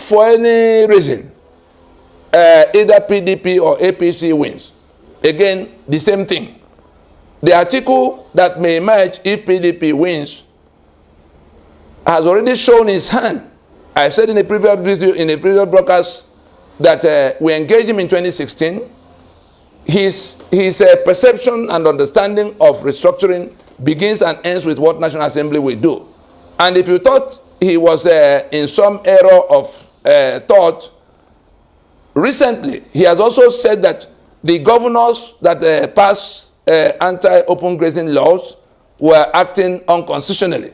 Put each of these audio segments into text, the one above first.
for any reason, either PDP or APC wins, again, the same thing. The article that may emerge if PDP wins has already shown his hand. I said in a previous video, in a previous broadcast, that we engaged him in 2016. His perception and understanding of restructuring begins and ends with what National Assembly will do. And if you thought he was in some error of thought, recently he has also said that the governors that passed anti-open grazing laws were acting unconstitutionally,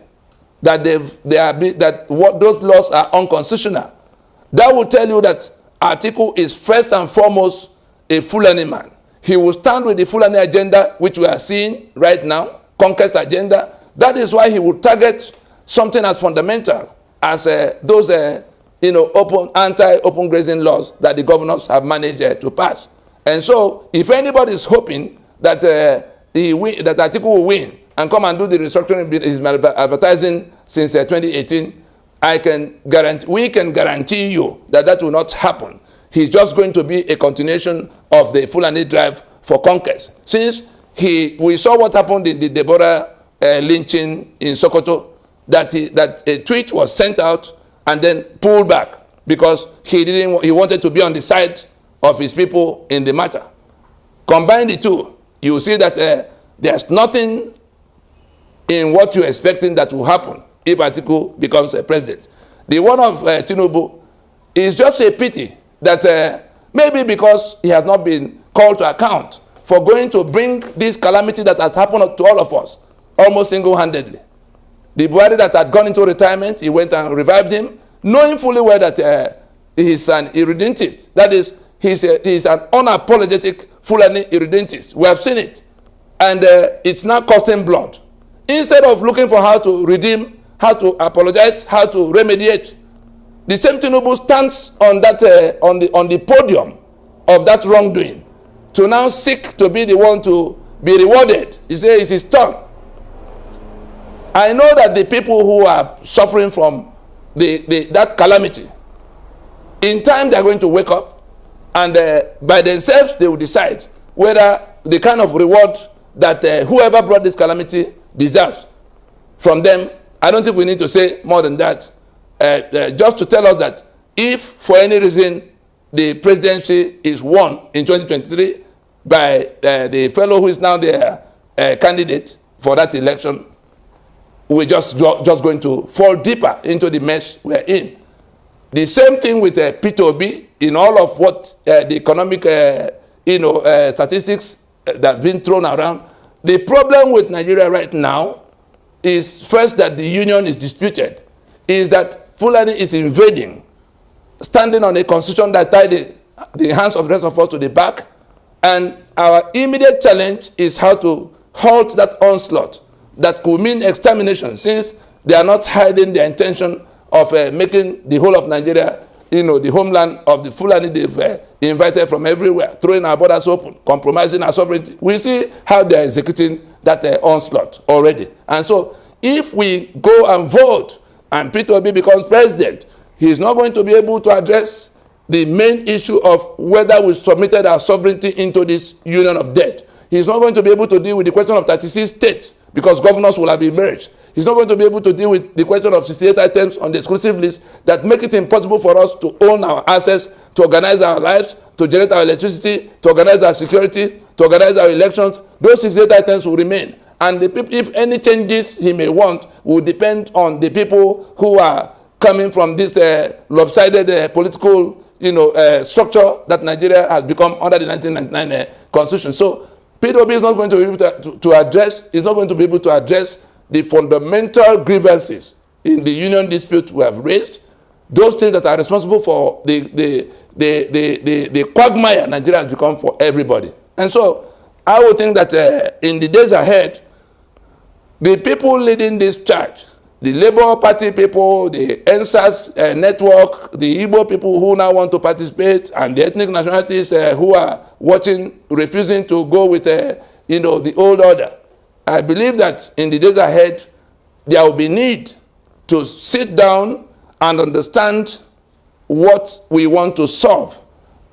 that those laws are unconstitutional. That will tell you that Atiku is first and foremost a Fulani man. He will stand with the Fulani agenda, which we are seeing right now, conquest agenda. That is why he will target something as fundamental as those anti-open grazing laws that the governors have managed to pass. And so, if anybody is hoping that that Atiku will win and come and do the restructuring he's been advertising since 2018, we can guarantee you that that will not happen. He's just going to be a continuation of the Fulani drive for conquest. Since we saw what happened in the Deborah lynching in Sokoto, that a tweet was sent out and then pulled back because he wanted to be on the side of his people in the matter. Combine the two, you will see that there's nothing in what you're expecting that will happen if Atiku becomes a president. The one of Tinubu is just a pity that maybe because he has not been called to account for going to bring this calamity that has happened to all of us almost single-handedly. The Buhari that had gone into retirement, he went and revived him, knowing fully well that he's an irredentist. That is, he's an unapologetic Fulani irredentist. We have seen it. And it's now costing blood. Instead of looking for how to redeem, how to apologize, how to remediate, the same Tinubu stands on that on the podium of that wrongdoing to now seek to be the one to be rewarded. He says it's his turn. I know that the people who are suffering from that calamity, in time they are going to wake up, and by themselves they will decide whether the kind of reward that whoever brought this calamity deserves from them. I don't think we need to say more than that. Just to tell us that if for any reason the presidency is won in 2023 by the fellow who is now the candidate for that election, we're just going to fall deeper into the mess we're in. The same thing with P2B in all of what the economic statistics that's been thrown around. The problem with Nigeria right now is first that the union is disputed, is that Fulani is invading, standing on a constitution that tied the hands of the rest of us to the back, and our immediate challenge is how to halt that onslaught that could mean extermination, since they are not hiding their intention of making the whole of Nigeria, the homeland of the Fulani they've invited from everywhere, throwing our borders open, compromising our sovereignty. We see how they are executing that onslaught already. And so if we go and vote and Peter Obi becomes president, he's not going to be able to address the main issue of whether we submitted our sovereignty into this union of debt. He's not going to be able to deal with the question of 36 states because governors will have emerged. He's not going to be able to deal with the question of 68 items on the exclusive list that make it impossible for us to own our assets, to organize our lives, to generate our electricity, to organize our security, to organize our elections. Those 68 items will remain. And if any changes he may want will depend on the people who are coming from this lopsided political structure that Nigeria has become under the 1999 constitution. So PWB is not going to be able to address the fundamental grievances in the union dispute we have raised, those things that are responsible for the quagmire Nigeria has become for everybody. And so I would think that in the days ahead, the people leading this charge, the Labour Party people, the NSAS network, the Igbo people who now want to participate, and the ethnic nationalities who are watching, refusing to go with the old order. I believe that in the days ahead, there will be need to sit down and understand what we want to solve,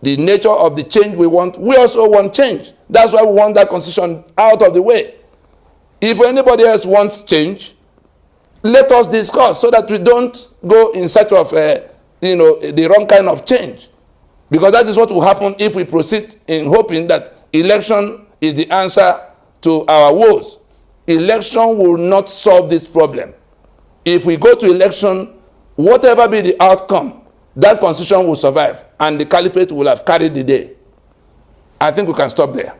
the nature of the change we want. We also want change. That's why we want that constitution out of the way. If anybody else wants change, let us discuss so that we don't go in search of the wrong kind of change. Because that is what will happen if we proceed in hoping that election is the answer to our woes. Election will not solve this problem. If we go to election, whatever be the outcome, that constitution will survive and the caliphate will have carried the day. I think we can stop there.